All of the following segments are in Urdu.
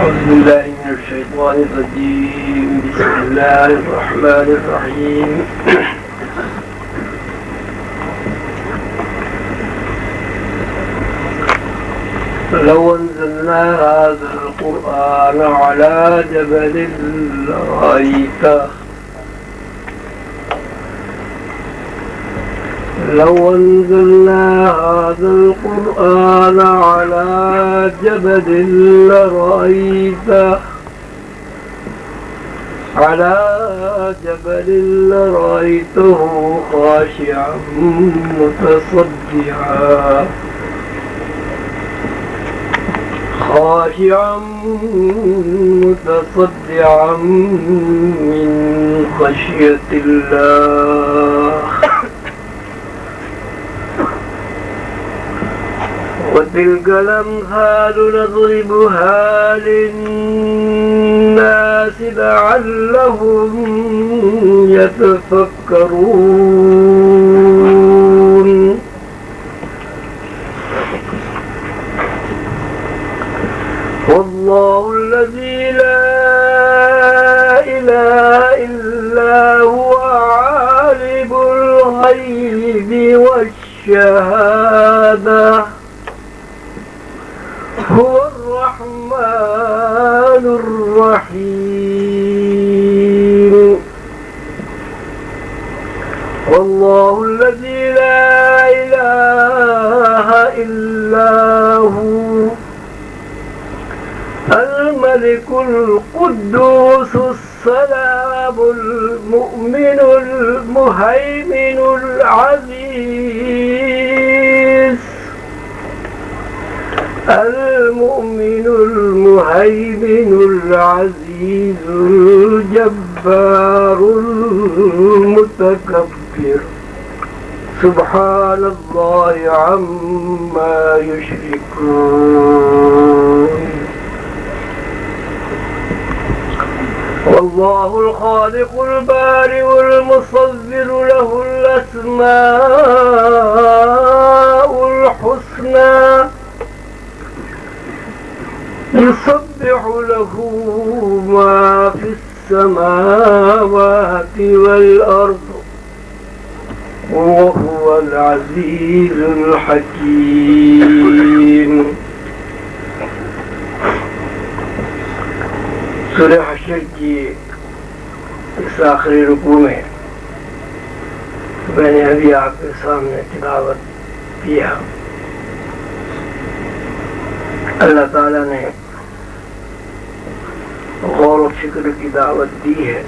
أعوذ بالله من الشيطان الرجيم. بسم الله الرحمن الرحيم. لو أنزلنا هذا القرآن على جبل لرأيته لو أنزلنا هذا القرآن على جبل لرأيته خاشعا متصدعا من خشية الله. وتلك الأمثال نضربها للناس لعلهم يتفكرون. والله الذي لا إله إلا هو عالم الغيب والشهادة هو الرحمن الرحيم. والله الذي لا إله إلا هو الملك القدوس السلام المؤمن المهيمن العزيز الجبار المتكبر سبحان الله عما يشركون. والله الخالق البارئ المصور له الأسماء الحسنى يسبح له ما في السماوات والأرض وهو العزيز الحكيم. سورہ حشر کی اس آخری رکوع میں میں نے ابھی آپ کے سامنے تلاوت کیا. اللہ تعالیٰ نے غور و فکر کی دعوت دی ہے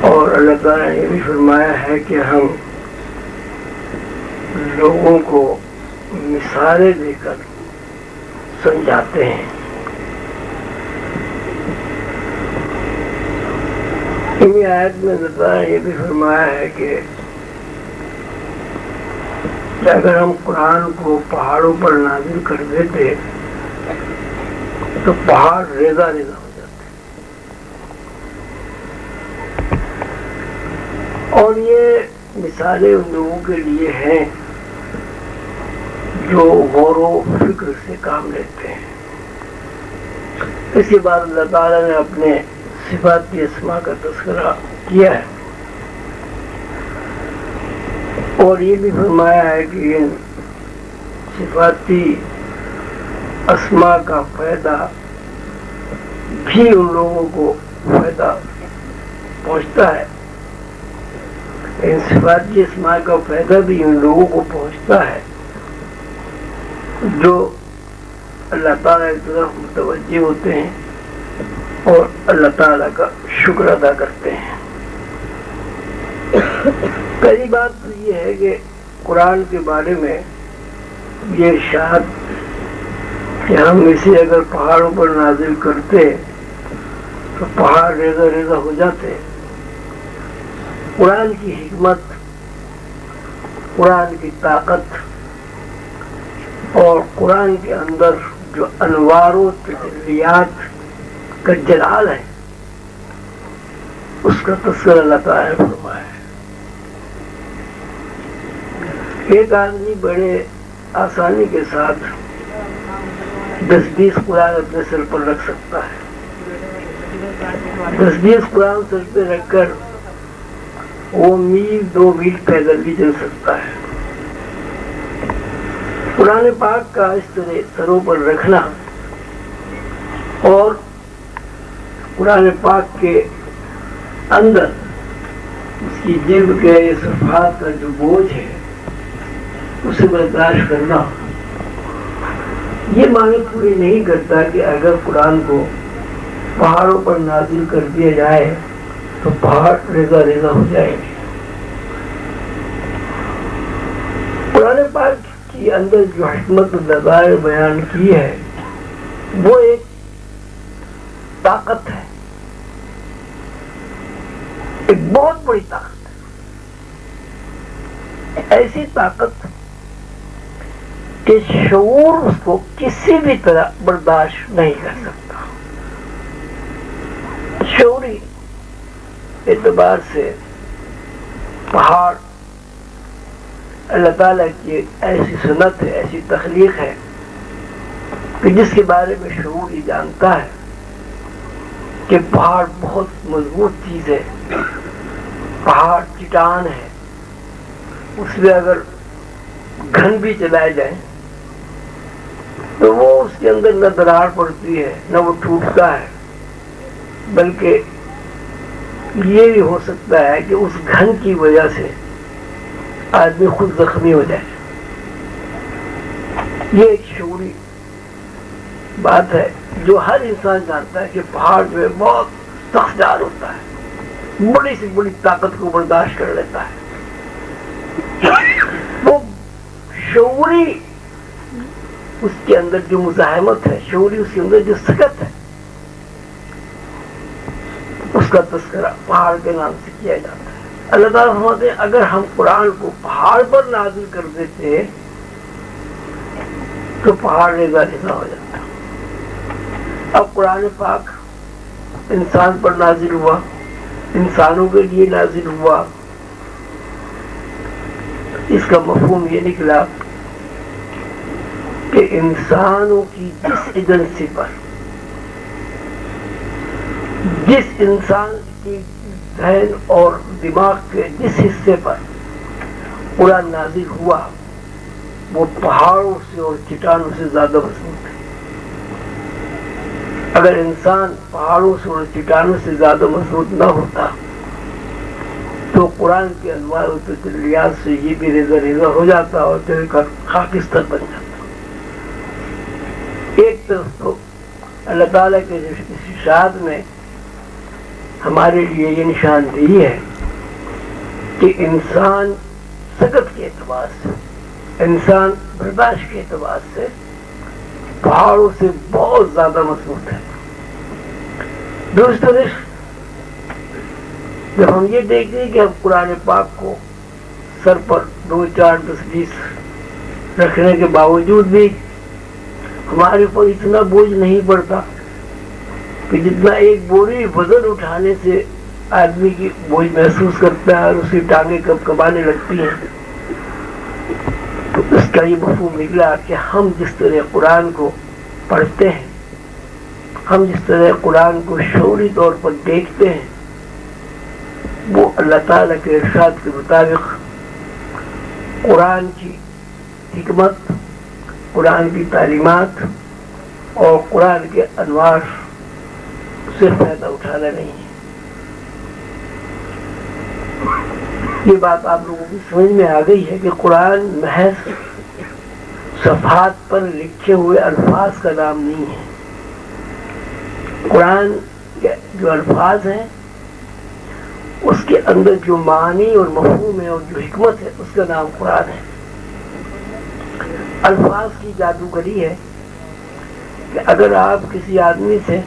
اور اللہ تعالیٰ نے یہ بھی فرمایا ہے کہ ہم لوگوں کو مثالیں دے کر سمجھاتے ہیں. ان آیت میں اللہ تعالیٰ نے یہ بھی فرمایا ہے کہ اگر ہم قرآن کو پہاڑوں پر نازل کر دیتے تو پہاڑ ریزہ ریزہ ہو جاتے. اور یہ مثالیں ان لوگوں کے لیے ہیں جو غور و فکر سے کام لیتے ہیں. اس کے بعد اللہ تعالیٰ نے اپنے صفاتی اسماء کا تذکرہ کیا ہے اور یہ بھی فرمایا ہے کہ ان صفاتی اسماء کا فائدہ بھی ان لوگوں کو فائدہ پہنچتا ہے. ان صفاتی اسماء کا فائدہ بھی ان لوگوں کو پہنچتا ہے جو اللہ تعالیٰ کی طرف متوجہ ہوتے ہیں اور اللہ تعالیٰ کا شکر ادا کرتے ہیں. پہلی بات تو یہ ہے کہ قرآن کے بارے میں یہ ارشاد کہ ہم اسے اگر پہاڑوں پر نازل کرتے تو پہاڑ ریزہ ریزہ ہو جاتے. قرآن کی حکمت، قرآن کی طاقت اور قرآن کے اندر جو انوار و تجلیات کا جلال ہے اس کا تذکرہ اللہ تعالیٰ نے فرمایا ہے. ایک آدمی بڑے آسانی کے ساتھ 10-20 قرآن اپنے سر پر رکھ سکتا ہے. 10-20 قرآن سر پہ رکھ کر وہ میل 2 میل پیدل بھی چل سکتا ہے. قرآن پاک کا اس طرح سروں پر رکھنا اور قرآن پاک کے اندر اس کی جلد کے صفحات کا جو بوجھ ہے اسے برداشت کرنا، یہ معنی پوری نہیں کرتا کہ اگر قرآن کو پہاڑوں پر نازل کر دیا جائے تو پہاڑ ریزہ ریزہ ہو جائیں گے. قرآن پاک کے اندر جو حکمت نظائر بیان کی ہے وہ ایک طاقت ہے، ایک بہت بڑی طاقت ہے. ایسی طاقت کہ شعور اس کو کسی بھی طرح برداشت نہیں کر سکتا. شعوری اعتبار سے پہاڑ اللہ تعالیٰ کی ایسی سنت ہے، ایسی تخلیق ہے کہ جس کے بارے میں شعور یہ جانتا ہے کہ پہاڑ بہت مضبوط چیز ہے، پہاڑ چٹان ہے، اس میں اگر گھن بھی چلائے جائیں تو وہ اس کے اندر نہ دراڑ پڑتی ہے نہ وہ ٹوٹتا ہے، بلکہ یہ بھی ہو سکتا ہے کہ اس گھن کی وجہ سے آدمی خود زخمی ہو جائے. یہ ایک شعوری بات ہے جو ہر انسان جانتا ہے کہ پہاڑ میں بہت سخت جان ہوتا ہے، بڑی سے بڑی طاقت کو برداشت کر لیتا ہے. وہ شعوری اس کے اندر جو مزاحمت ہے، شعوری اس کے اندر جو سکت ہے، اس کا تذکرہ پہاڑ کے نام سے کیا جاتا ہے. اللہ تعالیٰ فرماتے ہیں اگر ہم قرآن کو پہاڑ پر نازل کر دیتے تو پہاڑ ریزہ ریزہ ہو جاتا. اب قرآن پاک انسان پر نازل ہوا، انسانوں کے لیے نازل ہوا، اس کا مفہوم یہ نکلا کہ انسانوں کی جس ایجنسی پر، جس انسان کی ذہن اور دماغ کے جس حصے پر قرآن نازل ہوا وہ پہاڑوں سے اور چٹانوں سے زیادہ مضبوط ہے. اگر انسان پہاڑوں سے اور چٹانوں سے زیادہ مضبوط نہ ہوتا تو قرآن کے انواع و تجلیات سے یہ بھی ریزہ ریزہ ہو جاتا اور دل کا خاکستر بن جاتا. ایک طرف تو اللہ تعالیٰ کے ارشاد میں ہمارے لیے یہ نشاندہی ہے کہ انسان سکت کے اعتبار سے، انسان برداشت کے اعتبار سے پہاڑوں سے بہت زیادہ مضبوط ہے. دوسری طرف جب ہم یہ دیکھتے ہیں کہ ہم قرآن پاک کو سر پر 2, 4, 10, 20 رکھنے کے باوجود بھی ہمارے اوپر اتنا بوجھ نہیں پڑتا کہ جتنا ایک بوری وزن اٹھانے سے آدمی کی بوجھ محسوس کرتا ہے اور اس کی ٹانگیں کب کبانے لگتی ہیں. تو اس کا یہ مفہوم نکلا کہ ہم جس طرح قرآن کو پڑھتے ہیں، ہم جس طرح قرآن کو شعوری طور پر دیکھتے ہیں، وہ اللہ تعالیٰ کے ارشاد کے مطابق قرآن کی حکمت، قرآن کی تعلیمات اور قرآن کے انوار سے فائدہ اٹھانا نہیں ہے. یہ بات آپ لوگوں کی سمجھ میں آ گئی ہے کہ قرآن محض صفحات پر لکھے ہوئے الفاظ کا نام نہیں ہے. قرآن کے جو الفاظ ہیں اس کے اندر جو معنی اور مفہوم ہے اور جو حکمت ہے اس کا نام قرآن ہے. الفاظ کی جادوگری ہے کہ اگر آپ کسی آدمی سے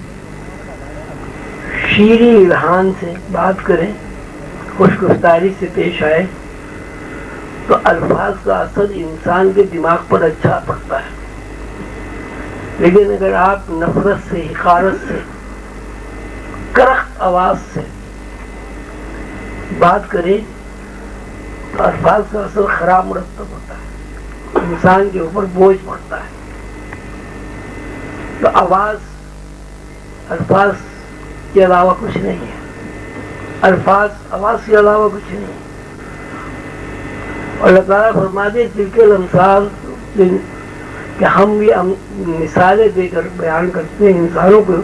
شیریں الحان سے بات کریں، خوش گفتاری سے پیش آئے تو الفاظ کا اثر انسان کے دماغ پر اچھا پڑتا ہے. لیکن اگر آپ نفرت سے، حقارت سے، کرخت آواز سے بات کریں تو الفاظ کا اثر خراب مرتب ہوتا ہے، انسان کے اوپر بوجھ پڑتا ہے. تو آواز الفاظ کے علاوہ کچھ نہیں ہے، الفاظ آواز کے علاوہ کچھ نہیں ہے. اور اللہ تعالیٰ فرماتے ہیں تلک الامثال کہ ہم یہ مثالیں دے کر بیان کرتے ہیں انسانوں کو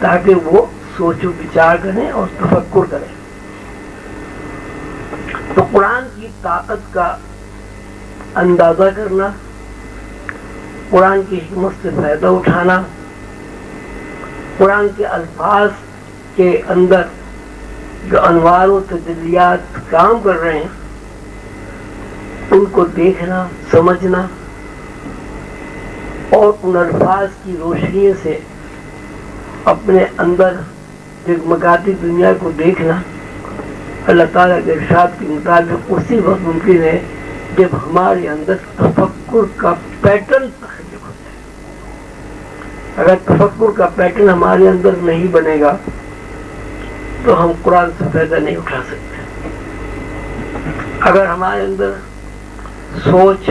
تاکہ وہ سوچ و بچار کریں اور تفکر کریں. تو قرآن کی طاقت کا اندازہ کرنا، قرآن کی حکمت سے فائدہ اٹھانا، قرآن کے الفاظ کے اندر جو انوار و تجلیات کام کر رہے ہیں ان کو دیکھنا، سمجھنا اور ان الفاظ کی روشنی سے اپنے اندر جگمگاتی دنیا کو دیکھنا اللہ تعالیٰ کے ارشاد کے مطابق اسی وقت ممکن ہے جب ہمارے اندر تفکر کا پیٹرن تخلیق ہو جائے. اگر تفکر کا پیٹرن ہمارے اندر نہیں بنے گا تو ہم قرآن سے فائدہ نہیں اٹھا سکتے. اگر ہمارے اندر سوچ،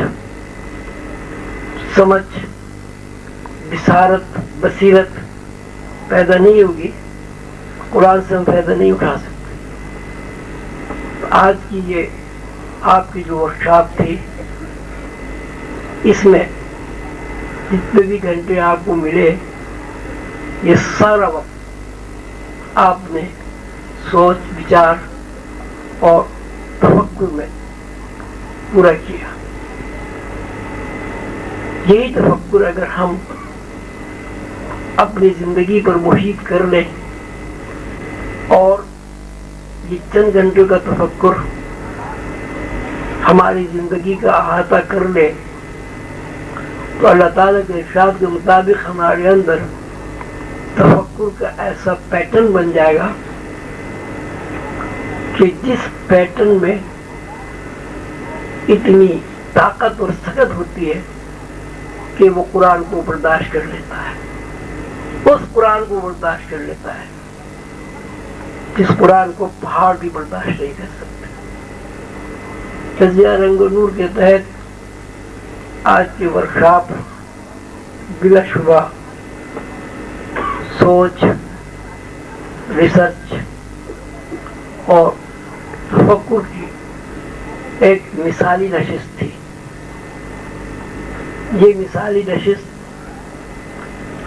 سمجھ، بصارت، بصیرت پیدا نہیں ہوگی قرآن سے ہم فائدہ نہیں اٹھا سکتے. آج کی یہ آپ کی جو ورکشاپ تھی اس میں جتنے بھی گھنٹے آپ کو ملے یہ سارا وقت آپ نے سوچ، وچار اور تفکر میں پورا کیا. یہی تفکر اگر ہم اپنی زندگی پر محیط کر لیں اور یہ چند گھنٹوں کا تفکر ہماری زندگی کا احاطہ کر لے تو اللہ تعالیٰ کے ارشاد کے مطابق ہمارے اندر تفکر کا ایسا پیٹرن بن جائے گا کہ جس پیٹرن میں اتنی طاقت اور سکت ہوتی ہے کہ وہ قرآن کو برداشت کر لیتا ہے، اس قرآن کو برداشت کر لیتا ہے جس قرآن کو پہاڑ بھی برداشت نہیں کر سکتے. تجزیہ رنگ و نور کے تحت آج کی ورکشاپ بلا شبہ سوچ، ریسرچ اور تفکر کی ایک مثالی نشست تھی. یہ مثالی نشست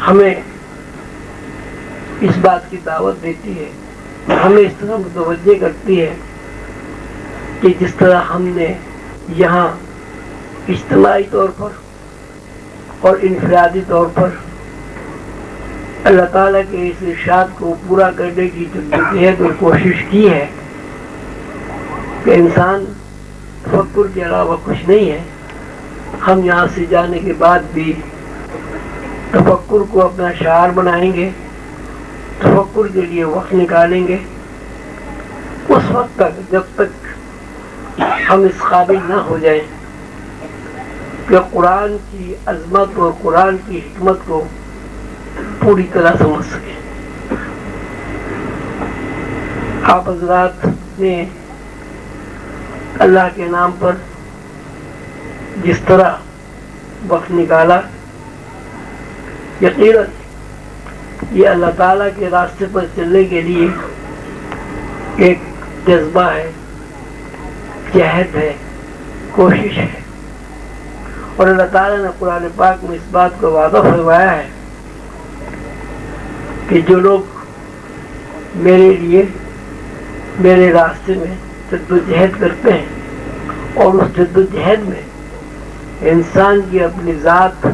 ہمیں اس بات کی دعوت دیتی ہے، ہمیں اس طرح متوجہ کرتی ہے کہ جس طرح ہم نے یہاں اجتماعی طور پر اور انفرادی طور پر اللہ تعالیٰ کے اس ارشاد کو پورا کرنے کی جدوجہد اور کوشش کی ہے کہ انسان تفکر کے علاوہ کچھ نہیں ہے. ہم یہاں سے جانے کے بعد بھی تفکر کو اپنا شعار بنائیں گے، تفکر کے لیے وقت نکالیں گے اس وقت تک جب تک ہم اس قابل نہ ہو جائیں کہ قرآن کی عظمت اور قرآن کی حکمت کو پوری طرح سمجھ سکیں. آپ حضرات نے اللہ کے نام پر جس طرح وقت نکالا، یقیناً یہ اللہ تعالیٰ کے راستے پر چلنے کے لیے ایک جذبہ ہے، جہد ہے، کوشش ہے. اور اللہ تعالیٰ نے قرآن پاک میں اس بات کو وعدہ فرمایا ہے کہ جو لوگ میرے لیے میرے راستے میں جد و جہد کرتے ہیں اور اس جد و جہد میں انسان کی اپنی ذات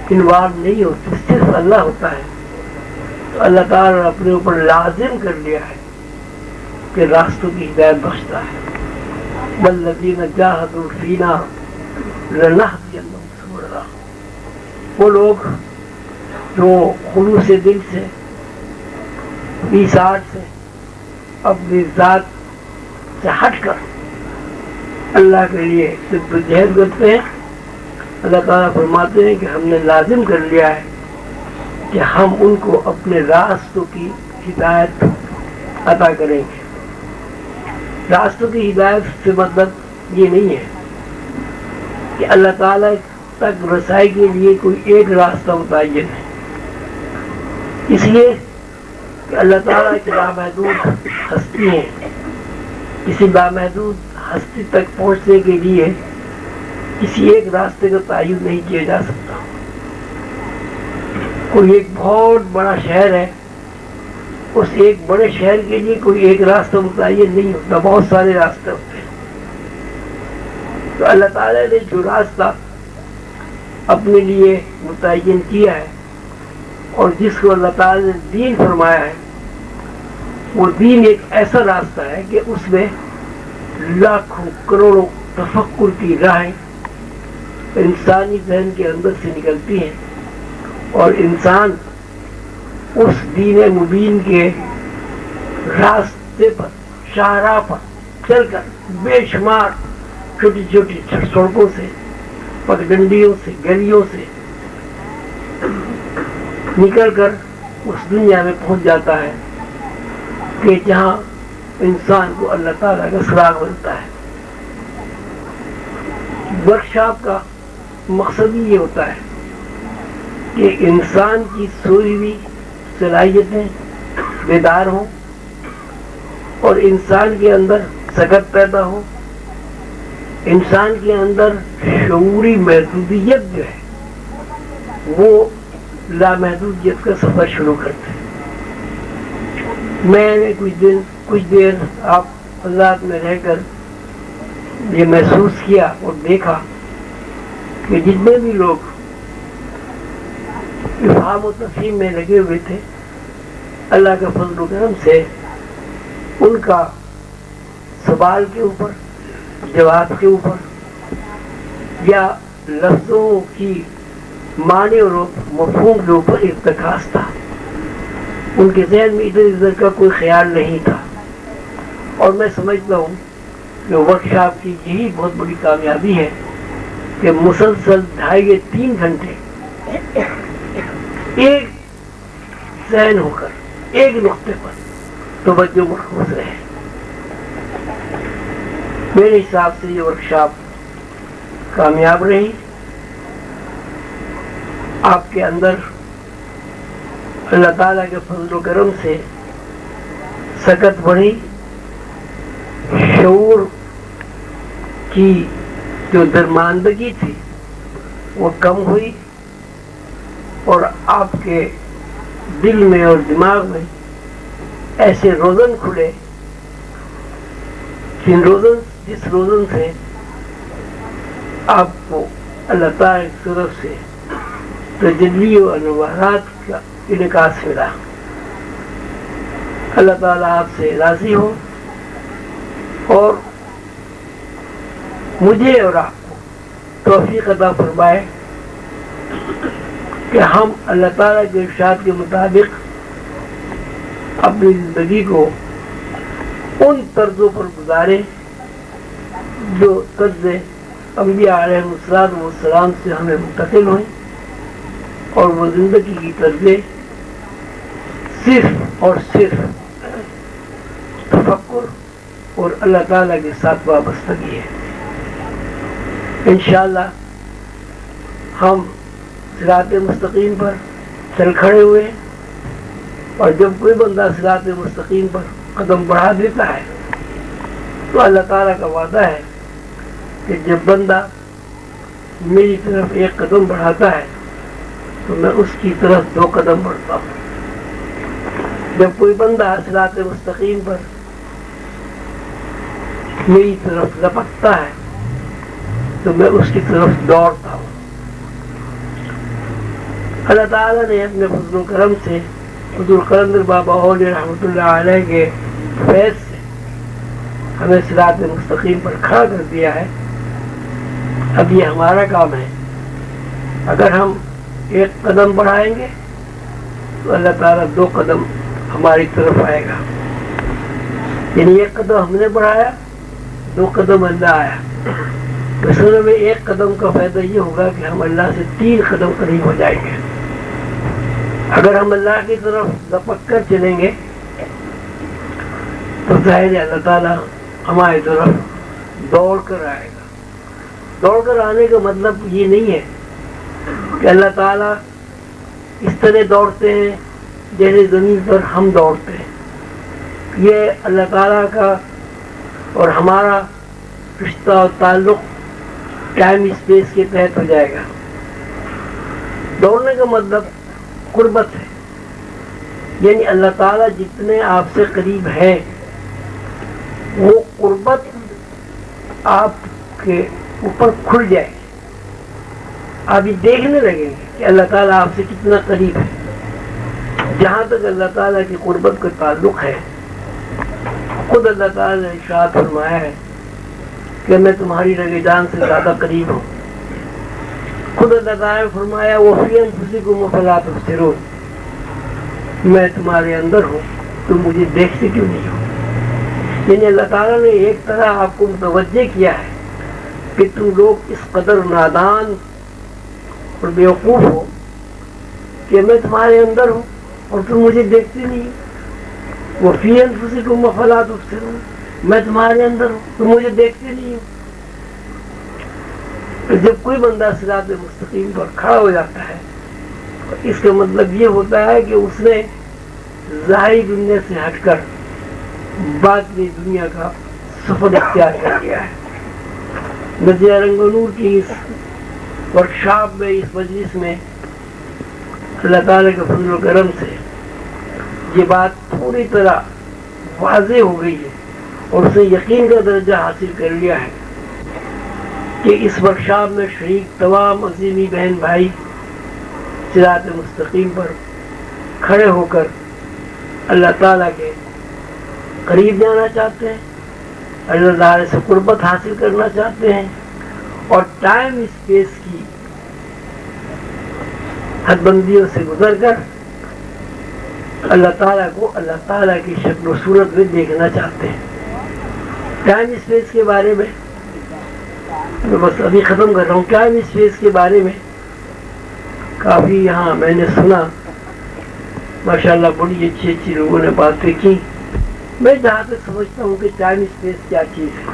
انوالو نہیں ہوتی، صرف اللہ ہوتا ہے، تو اللہ تعالیٰ نے اپنے اوپر لازم کر لیا ہے کہ راستوں کی ہدایت بخشتا ہے. والذین جاہدوا فینا لنہدینہم سبلنا. وہ لوگ جو خلوص دل سے، ایثار سے، اپنی ذات سے ہٹ کر اللہ کے لیے جد و جہد کرتے ہیں، اللہ تعالیٰ فرماتے ہیں کہ ہم نے لازم کر لیا ہے کہ ہم ان کو اپنے راستوں کی ہدایت عطا کریں گے. راستوں کی ہدایت سے مطلب یہ نہیں ہے کہ اللہ تعالیٰ تک رسائی کے لیے کوئی ایک راستہ متعین ہے، اس لیے کہ اللہ تعالیٰ کی لامحدود ہستی ہے. کسی لامحدود ہستی تک پہنچنے کے لیے کسی ایک راستے کا تعین نہیں کیا جا سکتا. کوئی ایک بہت بڑا شہر ہے، اس ایک بڑے شہر کے لیے کوئی ایک راستہ متعین نہیں ہوتا، بہت سارے راستے ہوتے ہیں. تو اللہ تعالیٰ نے جو راستہ اپنے لیے متعین کیا ہے اور جس کو اللہ تعالیٰ نے دین فرمایا ہے، وہ دین ایک ایسا راستہ ہے کہ اس میں لاکھوں کروڑوں تفکر کی راہیں انسانی ذہن کے اندر سے نکلتی ہیں، اور انسان اس دین مبین کے راستے پر، شاہراہ پر چل کر بے شمار چھوٹی چھوٹی سڑکوں سے، پگڈنڈیوں سے، گلیوں سے نکل کر اس دنیا میں پہنچ جاتا ہے کہ جہاں انسان کو اللہ تعالیٰ کا سراغ ملتا ہے. ورکشاپ کا مقصد یہ ہوتا ہے کہ انسان کی سوئی ہوئی صلاحیتیں بیدار ہوں اور انسان کے اندر سکت پیدا ہو، انسان کے اندر شعوری محدودیت جو ہے وہ لامحدودیت کا سفر شروع کرتے ہیں. میں نے کچھ دیر آپ حضرات میں رہ کر یہ محسوس کیا اور دیکھا کہ جتنے بھی لوگ افہام و تفہیم میں لگے ہوئے تھے، اللہ کا فضل و کرم سے ان کا سوال کے اوپر، جواب کے اوپر یا لفظوں کی معنی اور مفہوم کے اوپر ارتکاز تھا. ان کے ذہن میں ادھر ادھر کا کوئی خیال نہیں تھا. اور میں سمجھتا ہوں کہ ورکشاپ کی یہی بہت بڑی کامیابی ہے کہ مسلسل 2.5 یا 3 گھنٹے ایک ذہن ہو کر ایک نقطے پر توجہ مرکوز رہے. میرے حساب سے یہ ورکشاپ کامیاب رہی. آپ کے اندر اللہ تعالیٰ کے فضل و کرم سے سکت بڑھی، شعور کی جو درماندگی تھی وہ کم ہوئی، اور آپ کے دل میں اور دماغ میں ایسے روزن کھلے جس روزن سے آپ کو اللہ تعالیٰ کی طرف سے تجلی و انوارات کا انعکاس ملا. اللہ تعالیٰ آپ سے راضی ہو اور مجھے اور آپ کو توفیق عطا فرمائے کہ ہم اللہ تعالیٰ کے ارشاد کے مطابق اپنی زندگی کو ان طرزوں پر گزاریں جو طرز انبیاء علیہ السلام سے ہمیں منتقل ہوئیں، اور وہ زندگی کی طرزیں صرف اور صرف تفکر اور اللہ تعالیٰ کے ساتھ وابستگی ہے. انشاءاللہ ہم صراط مستقیم پر چل کھڑے ہوئے، اور جب کوئی بندہ صراط مستقیم پر قدم بڑھا دیتا ہے تو اللہ تعالیٰ کا وعدہ ہے کہ جب بندہ میری طرف ایک قدم بڑھاتا ہے تو میں اس کی طرف 2 قدم بڑھتا ہوں. جب کوئی بندہ صراط مستقیم پر میری طرف لپکتا ہے تو میں اس کی طرف دوڑتا ہوں. اللہ تعالیٰ نے اپنے فضل و کرم سے حضور قلندر بابا اولی رحمۃ اللہ علیہ کے فیض سے ہمیں صراط مستقیم پر کھڑا کر دیا ہے. اب یہ ہمارا کام ہے. اگر ہم 1 قدم بڑھائیں گے تو اللہ تعالیٰ 2 قدم ہماری طرف آئے گا. یعنی 1 قدم ہم نے بڑھایا، 2 قدم اللہ آیا. اصل میں 1 قدم کا فائدہ یہ ہوگا کہ ہم اللہ سے 3 قدم قریب ہو جائیں گے. اگر ہم اللہ کی طرف لپک کر چلیں گے تو ظاہر ہے اللہ تعالیٰ ہماری طرف دوڑ کر آئے گا. دوڑ کر آنے کا مطلب یہ نہیں ہے کہ اللہ تعالیٰ اس طرح دوڑتے ہیں جیسے زمین پر ہم دوڑتے ہیں. یہ اللہ تعالیٰ کا اور ہمارا رشتہ اور تعلق ٹائم اسپیس کے تحت ہو جائے گا. دوڑنے کا مطلب قربت ہے، یعنی اللہ تعالیٰ جتنے آپ سے قریب ہے وہ قربت آپ کے اوپر کھل جائے گی. آپ یہ دیکھنے لگیں گے کہ اللہ تعالیٰ آپ سے کتنا قریب ہے. جہاں تک اللہ تعالیٰ کی قربت کا تعلق ہے، خود اللہ تعالیٰ نے ارشاد فرمایا ہے کہ میں تمہاری رگ جان سے زیادہ قریب ہوں. خود اللہ تعالیٰ نے فرمایا وَفِي أَنفُسِكُمْ أَفَلَا تُبْصِرُونَ، میں تمہارے اندر ہوں، تم مجھے دیکھتے کیوں نہیں ہو. یعنی اللہ تعالیٰ نے ایک طرح آپ کو متوجہ کیا ہے کہ تم لوگ اس قدر نادان اور بیوقوف ہو کہ میں تمہارے اندر ہوں اور تم مجھے دیکھتے نہیں ہو. وَفِي أَنفُسِكُمْ أَفَلَا تُبْصِرُونَ، میں تمہارے اندر ہوں، تم مجھے دیکھتے نہیں ہو. جب کوئی بندہ صراط مستقیم پر کھڑا ہو جاتا ہے اس کا مطلب یہ ہوتا ہے کہ اس نے ظاہری دنیا سے ہٹ کر باطنی دنیا کا سفر اختیار کر لیا ہے. نظریہ رنگ و نور کی اس ورکشاپ میں، اس مجلس میں اللہ تعالیٰ کے فضل و کرم سے یہ بات پوری طرح واضح ہو گئی ہے اور اسے یقین کا درجہ حاصل کر لیا ہے کہ اس ورکشاپ میں شریک تمام عظیمی بہن بھائی صراط مستقیم پر کھڑے ہو کر اللہ تعالیٰ کے قریب جانا چاہتے ہیں، اللہ تعالیٰ سے قربت حاصل کرنا چاہتے ہیں اور ٹائم اسپیس کی حد بندیوں سے گزر کر اللہ تعالیٰ کو اللہ تعالیٰ کی شکل و صورت میں دیکھنا چاہتے ہیں. ٹائم اسپیس کے بارے میں میں بس ابھی ختم کر رہا ہوں. ٹائم اسپیس کے بارے میں کافی یہاں میں نے سنا، ماشاءاللہ بڑی اچھی اچھی لوگوں نے باتیں کی. میں جہاں تک سمجھتا ہوں کہ ٹائم اسپیس کیا چیز ہے.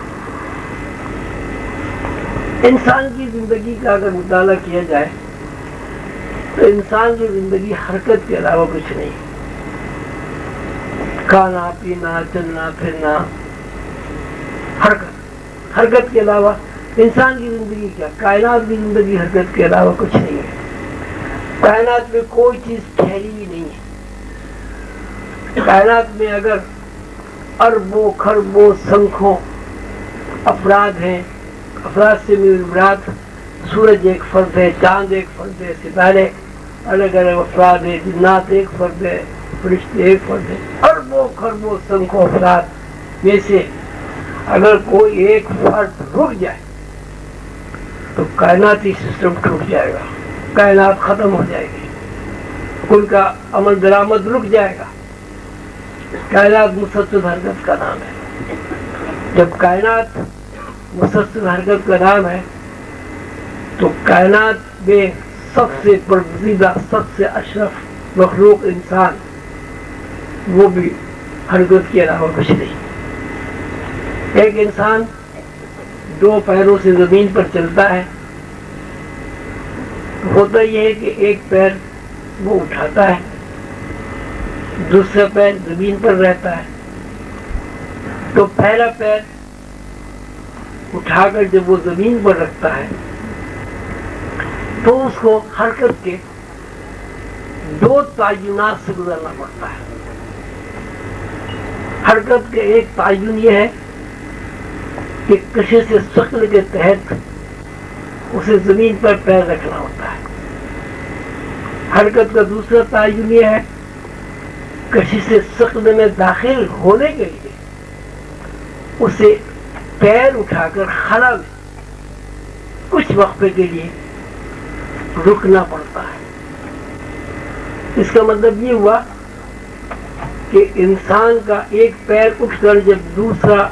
انسان کی زندگی کا اگر مطالعہ کیا جائے تو انسان کی زندگی حرکت کے علاوہ کچھ نہیں. کھانا پینا چلنا پھرنا، حرکت کے علاوہ انسان کی زندگی کیا؟ کائنات کی زندگی حرکت کے علاوہ کچھ نہیں ہے. کائنات میں کوئی چیز ٹھہری ہی نہیں ہے. کائنات میں اگر اربوں خربوں سنکھوں افراد ہیں، افراد سے مراد سورج ایک فرد ہے، چاند ایک فرد ہے، ستارے الگ الگ افراد ہیں، جنات ایک فرد ہے، فرشتے ایک فرد ہے. اربوں خربوں سنکھوں افراد میں سے اگر کوئی ایک فرد رک جائے تو کائناتی سسٹم ٹوٹ جائے گا، کائنات ختم ہو جائے گی، ان کا عمل درآمد رک جائے گا. کائنات مسلسل حرکت کا نام ہے. جب کائنات مسلسل حرکت کا نام ہے تو کائنات میں سب سے برگزیدہ، سب سے اشرف مخلوق انسان، وہ بھی حرکت کے علاوہ کچھ نہیں. ایک انسان دو پیروں سے زمین پر چلتا ہے، ہوتا یہ ہے کہ ایک پیر وہ اٹھاتا ہے، دوسرا پیر زمین پر رہتا ہے. تو پہلا پیر اٹھا کر جب وہ زمین پر رکھتا ہے تو اس کو حرکت کے دو تعینات سے گزرنا پڑتا ہے. حرکت کے ایک تعین یہ ہے کہ کشش ثقل کے تحت اسے زمین پر پیر رکھنا ہوتا ہے. حرکت کا دوسرا تعین یہ ہے کشش ثقل میں داخل ہونے کے لیے اسے پیر اٹھا کر خلا میں کچھ وقفے کے لیے رکنا پڑتا ہے. اس کا مطلب یہ ہوا کہ انسان کا ایک پیر اٹھ کر جب دوسرا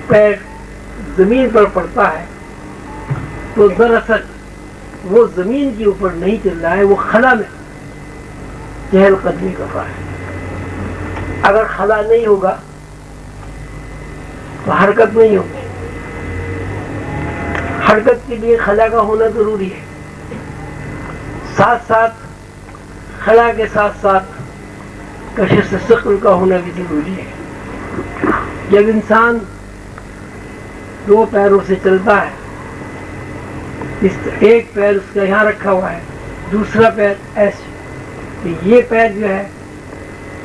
پیر زمین پر پڑتا ہے تو دراصل وہ زمین کے اوپر نہیں چل رہا ہے، وہ خلا میں چہل قدمی کر رہا ہے. اگر خلا نہیں ہوگا تو حرکت نہیں ہوگی. حرکت کے لیے خلا کا ہونا ضروری ہے. ساتھ ساتھ خلا کے ساتھ ساتھ کشش ثقل کا ہونا بھی ضروری ہے. جب انسان دو پیروں سے چلتا ہے، ایک پیر اس کا یہاں رکھا ہوا ہے، دوسرا پیر ایسے، تو یہ پیر جو ہے،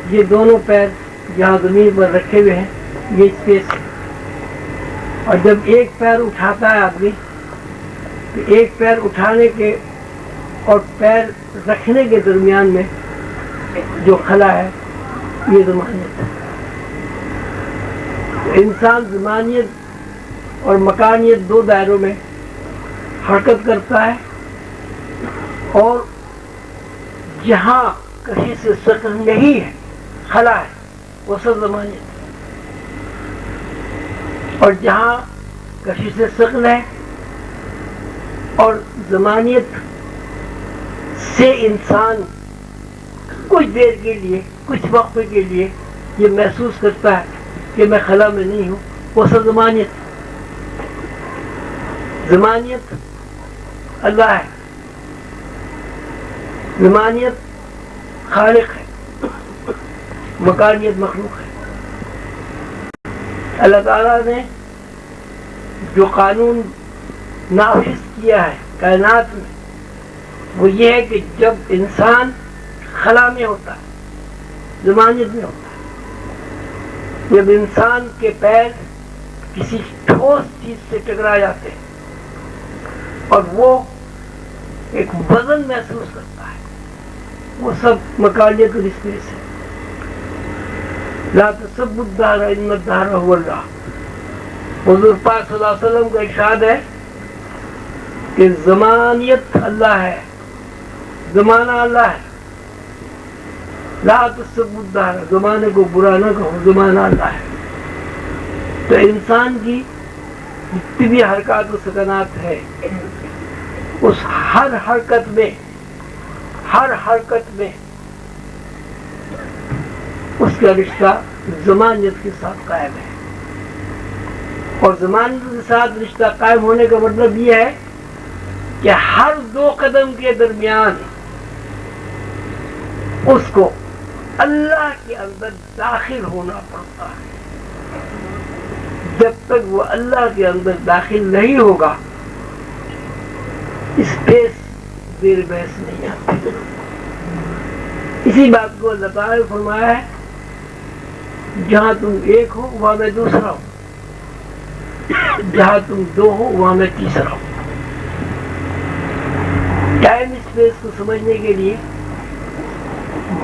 یہ دونوں پیر جہاں زمین پر رکھے ہوئے ہیں یہ اسپیس ہے. اور جب ایک پیر اٹھاتا ہے آدمی تو ایک پیر اٹھانے کے اور پیر رکھنے کے درمیان میں جو خلا ہے یہ زمانیت ہے. انسان زمانیت اور مکانیت دو دائروں میں حرکت کرتا ہے، اور جہاں کہیں سے ثقل نہیں ہے، خلا ہے، وہ سب زمانیت ہے، اور جہاں کہیں سے ثقل ہے اور زمانیت سے انسان کچھ دیر کے لیے، کچھ وقت کے لیے یہ محسوس کرتا ہے کہ میں خلا میں نہیں ہوں، وہ سب زمانیت. زمانیت اللہ ہے، زمانیت خالق ہے، مکانیت مخلوق ہے. اللہ تعالیٰ نے جو قانون نافذ کیا ہے کائنات میں وہ یہ ہے کہ جب انسان خلا میں ہوتا ہے، زمانیت میں ہوتا ہے، جب انسان کے پیر کسی ٹھوس چیز سے ٹکرا جاتے ہیں اور وہ ایک وزن محسوس کرتا ہے، وہ سب مکانیت اور اسپیس ہے. لا تسبوا الدہر ان الدہر هو اللہ. حضور پاک صلی اللہ علیہ وسلم کا ارشاد ہے کہ زمانیت اللہ ہے، زمانہ اللہ ہے. لا تسبوا الدہر، زمانے کو برا نہ کہو، زمانہ اللہ ہے. تو انسان کی جتنی بھی حرکات و سکنات ہے، اس ہر حرکت میں اس کا رشتہ زمانیت کے ساتھ قائم ہے. اور زمانیت کے ساتھ رشتہ قائم ہونے کا مطلب یہ ہے کہ ہر دو قدم کے درمیان اس کو اللہ کے اندر داخل ہونا پڑتا ہے. جب تک وہ اللہ کے اندر داخل نہیں ہوگا اسپیس زیر بحث نہیں آتی. اسی بات کو اللہ تعالیٰ نے فرمایا ہے جہاں تم ایک ہو وہاں میں دوسرا ہوں، جہاں تم دو ہو وہاں میں تیسرا ہوں. ٹائم اسپیس کو سمجھنے کے لیے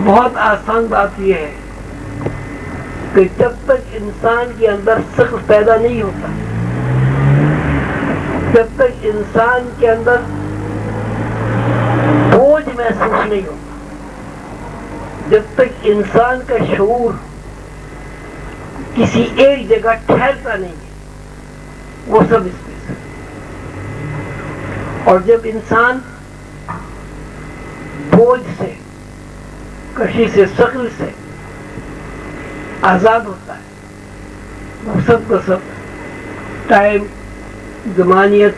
بہت آسان بات یہ ہے کہ جب تک انسان کے اندر ثقل پیدا نہیں ہوتا، جب تک انسان کے اندر بوجھ محسوس نہیں ہوتا، جب تک انسان کا شعور کسی ایک جگہ ٹھہرتا نہیں ہے، وہ سب اسپیس ہے. اور جب انسان بوجھ سے، کشی سے، ثقل سے آزاد ہوتا ہے، وہ سب کا سب ٹائم، زمانیت،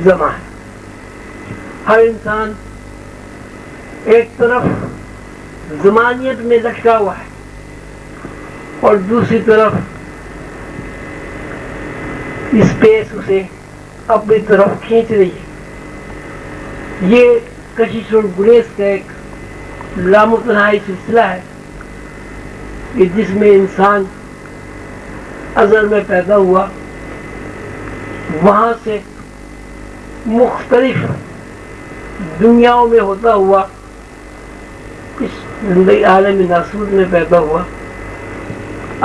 زمان ہے. ہر انسان ایک طرف زمانیت میں لٹکا ہوا ہے اور دوسری طرف اسپیس اسے اپنی طرف کھینچ رہی ہے. یہ کشش اور گریز کا ایک لامتناہی سلسلہ ہے کہ جس میں انسان ازل میں پیدا ہوا، وہاں سے مختلف دنیاؤں میں ہوتا ہوا اس زندگی عالم ناسوت میں پیدا ہوا،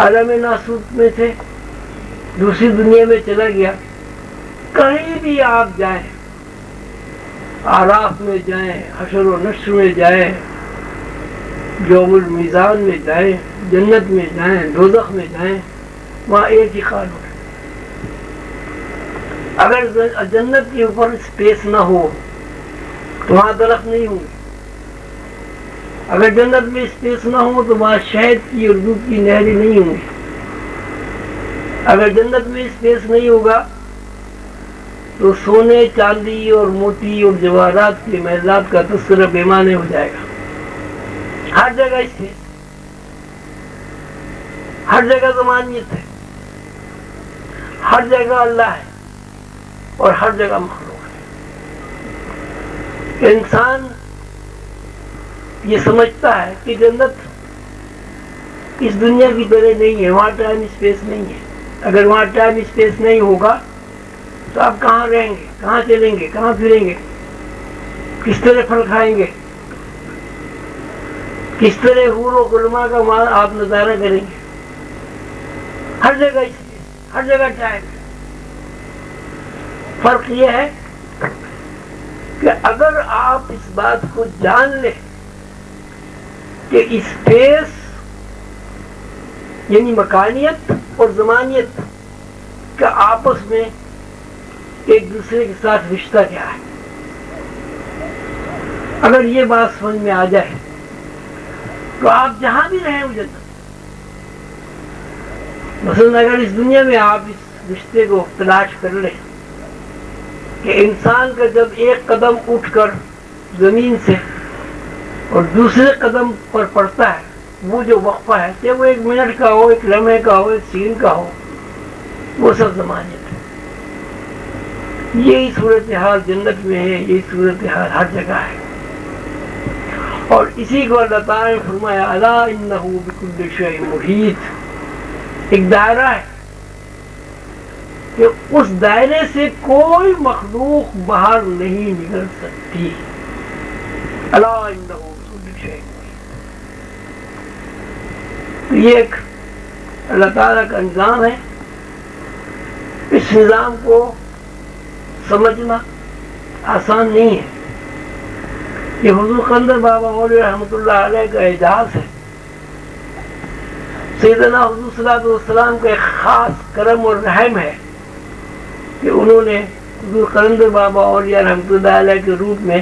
عالم ناسوت میں سے دوسری دنیا میں چلا گیا. کہیں بھی آپ جائیں، آراف میں جائیں، حشر و نشر میں جائیں، یوم المیزان میں جائیں، جنت میں جائیں، دوزخ میں جائیں، وہاں ایک ہی قانون ہے. اگر جنت کے اوپر اسپیس نہ ہو تو وہاں درخت نہیں ہوں گے. اگر جنت میں اسپیس نہ ہو تو وہاں شہد کی اور دودھ کی نہریں نہیں ہوں گی. اگر جنت میں اسپیس نہیں ہوگا تو سونے چاندی اور موتی اور جواہرات کے محلات کا تذکرہ پیمانے ہو جائے گا. ہر جگہ اسپیس، ہر جگہ ضمانیت ہے، ہر جگہ اللہ ہے اور ہر جگہ مخلوق ہے. انسان یہ سمجھتا ہے کہ جنت اس دنیا کی طرح نہیں ہے، وہاں ٹائم اسپیس نہیں ہے. اگر وہاں ٹائم اسپیس نہیں ہوگا تو آپ کہاں رہیں گے، کہاں چلیں گے، کہاں پھریں گے، کس طرح پھل کھائیں گے، کس طرح حور و غلما کا مال آپ نظارہ کریں گے. ہر جگہ اسپیس، ہر جگہ ٹائم. فرق یہ ہے کہ اگر آپ اس بات کو جان لیں کہ اسپیس یعنی مکانیت اور زمانیت کا آپس میں ایک دوسرے کے ساتھ رشتہ کیا ہے، اگر یہ بات سمجھ میں آ جائے تو آپ جہاں بھی رہیں وہ جنت. مثلا اگر اس دنیا میں آپ اس رشتے کو تلاش کر لیں کہ انسان کا جب ایک قدم اٹھ کر زمین سے اور دوسرے قدم پر پڑتا ہے وہ جو وقفہ ہے، چاہے وہ 1 منٹ کا ہو، 1 لمحے کا ہو، 1 سیکنڈ کا ہو، وہ سب ضمانت ہے. یہی صورتحال جنت میں ہے، یہی صورتحال ہر جگہ ہے. اور اسی کو اللہ تعالیٰ نے فرمایا الا انہ بکل شیء محیط. ایک دائرہ ہے کہ اس دائرے سے کوئی مخلوق باہر نہیں نکل سکتی. الا انہ بکل شیء محیط. تو یہ ایک اللہ تعالیٰ کا نظام ہے. اس نظام کو سمجھنا آسان نہیں ہے. یہ حضور قلندر بابا مولوی رحمۃ اللہ علیہ کا اعجاز ہے. سیدنا حضور صلی اللہ علیہ وسلم کا ایک خاص کرم اور رحم ہے کہ انہوں نے حضور قلندر بابا اولیاء رحمۃ اللہ علیہ کے روپ میں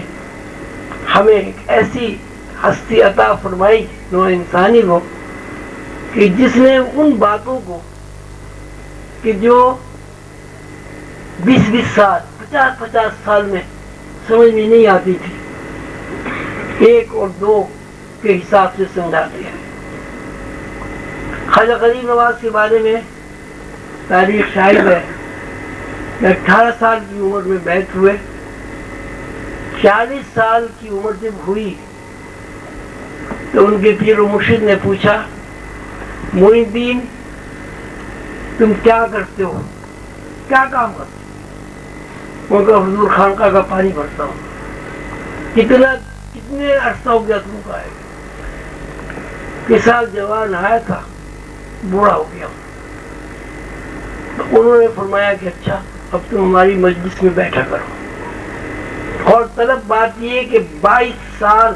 ہمیں ایک ایسی ہستی عطا فرمائی نوع انسانی کو کہ جس نے ان باتوں کو کہ جو 20 سال 50 سال میں سمجھ میں نہیں آتی تھی 1 اور 2 کے حساب سے سمجھا دیا. خواجہ غریب نواز کے بارے میں تاریخ شاہد ہے کہ 18 سال کی عمر میں بیعت ہوئے. 40 سال کی عمر جب ہوئی تو ان کے پیر و مرشد نے پوچھا معین الدین تم کیا کرتے ہو، کیا کام کرتے ہو؟ ان کا حضور خانقاہ کا پانی بھرتا ہوں. کتنے عرصہ ہو گیا تم کو آئے گا؟ اس سال جوان آیا تھا بوڑھا ہو گیا. تو انہوں نے فرمایا کہ اچھا اب تم ہماری مجلس میں بیٹھا کرو. اور طلب بات یہ کہ 22 سال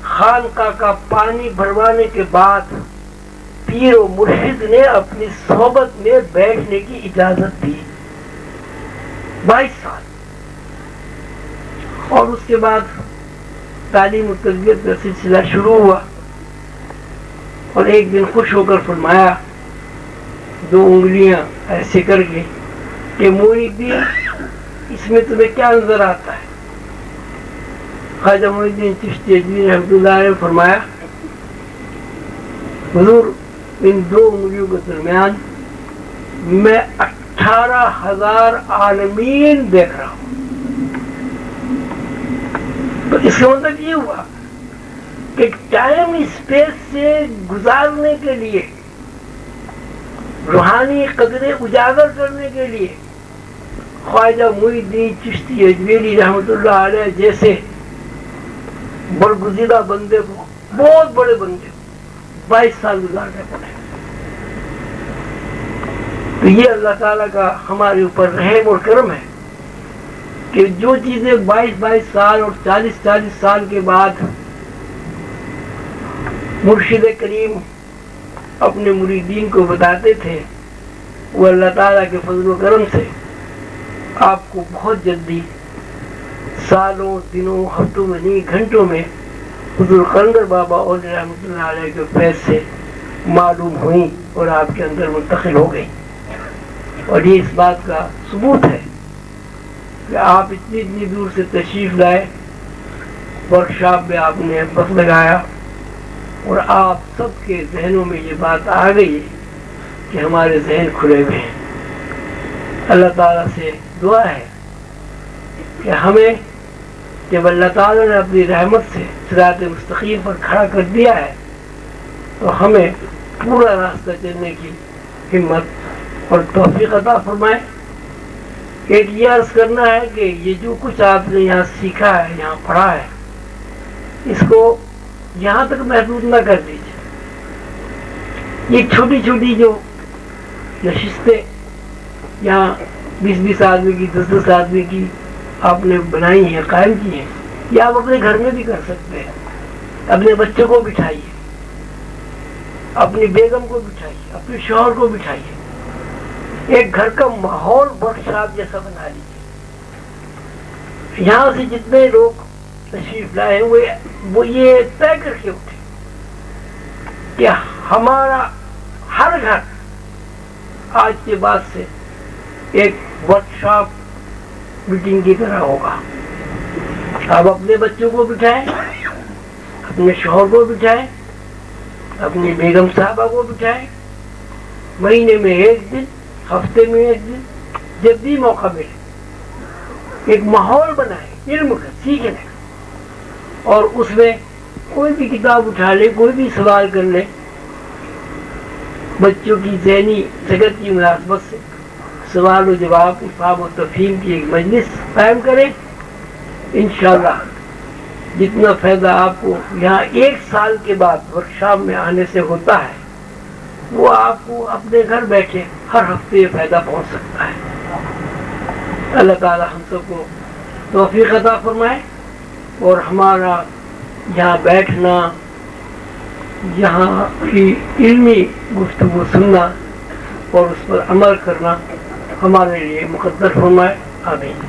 خانقاہ کا پانی بھروانے کے بعد پیر و مرشد نے اپنی صحبت میں بیٹھنے کی اجازت دی. 22 سال. اور اس کے بعد تعلیم و تربیت کا سلسلہ شروع ہوا اور ایک دن خوش ہو کر فرمایا 2 انگلیاں ایسے کر کے کہ معین الدین اس میں تمہیں کیا نظر آتا ہے؟ خواجہ معین الدین چشتی اجمیری رحمۃ اللہ علیہ نے فرمایا حضور ان 2 انگلیوں کے درمیان میں 18,000 عالمین دیکھ رہا ہوں. تو اس کا مطلب یہ ہوا کہ ٹائم اسپیس سے گزارنے کے لیے روحانی قدریں اجاگر کرنے کے لیے خواجہ معین الدین چشتی اجمیری رحمۃ اللہ علیہ جیسے برگزیدہ بندے کو، بہت بڑے بندے کو 22 سال گزارنے پڑے. تو یہ اللہ تعالیٰ کا ہمارے اوپر رحم اور کرم ہے کہ جو چیزیں 22 سال اور 40 سال کے بعد مرشد کریم اپنے مریدین کو بتاتے تھے وہ اللہ تعالیٰ کے فضل و کرم سے آپ کو بہت جلدی سالوں، دنوں، ہفتوں میں نہیں گھنٹوں میں حضور قلندر بابا اولیاء رحمۃ اللہ علیہ کے فیض سے معلوم ہوئی اور آپ کے اندر منتقل ہو گئی. اور یہ اس بات کا ثبوت ہے کہ آپ اتنی دور سے تشریف لائے، ورکشاپ میں آپ نے وقت لگایا اور آپ سب کے ذہنوں میں یہ بات آ گئی ہے کہ ہمارے ذہن کھلے ہوئے ہیں۔ اللہ تعالیٰ سے دعا ہے کہ ہمیں جب اللہ تعالیٰ نے اپنی رحمت سے صراط مستقیم پر کھڑا کر دیا ہے تو ہمیں پورا راستہ چلنے کی ہمت اور توفیق عطا فرمائے۔ ایک یہ عرض کرنا ہے کہ یہ جو کچھ آپ نے یہاں سیکھا ہے، یہاں پڑھا ہے، اس کو یہاں تک محدود نہ کر دیجیے۔ یہ چھوٹی چھوٹی جو نشستیں یہاں 20 آدمی کی، 10 آدمی کی آپ نے بنائی ہیں، قائم کی ہیں، یہ آپ اپنے گھر میں بھی کر سکتے ہیں۔ اپنے بچوں کو بٹھائیے، اپنی بیگم کو بٹھائیے، اپنے شوہر کو بٹھائیے، ایک گھر کا ماحول ورکشاپ جیسا بنا لیجیے۔ یہاں سے جتنے لوگ تشریف لائے وہ یہ طے کر کے اٹھے کہ ہمارا ہر گھر آج کے بعد سے ایک ورکشاپ میٹنگ کی طرح ہوگا۔ آپ اپنے بچوں کو بٹھائیں، اپنے شوہر کو بٹھائیں، اپنی بیگم صاحبہ کو بٹھائیں، مہینے میں ایک دن، ہفتے میں ایک دن، جب بھی موقع ملے ایک ماحول بنائیں علم کا سیکھنے کا، اور اس میں کوئی بھی کتاب اٹھا لے، کوئی بھی سوال کر لے، بچوں کی ذہنی جگت کی مناسبت سے سوال و جواب، افہام و تفہیم کی ایک مجلس قائم کریں۔ انشاءاللہ جتنا فائدہ آپ کو یہاں 1 سال کے بعد ورکشاپ میں آنے سے ہوتا ہے، وہ آپ کو اپنے گھر بیٹھے ہر ہفتے یہ فائدہ پہنچ سکتا ہے۔ اللہ تعالی ہم سب کو توفیق عطا فرمائے اور ہمارا یہاں بیٹھنا، یہاں کی علمی گفتگو سننا اور اس پر عمل کرنا ہمارے لیے مقدر فرمائے۔ آمین۔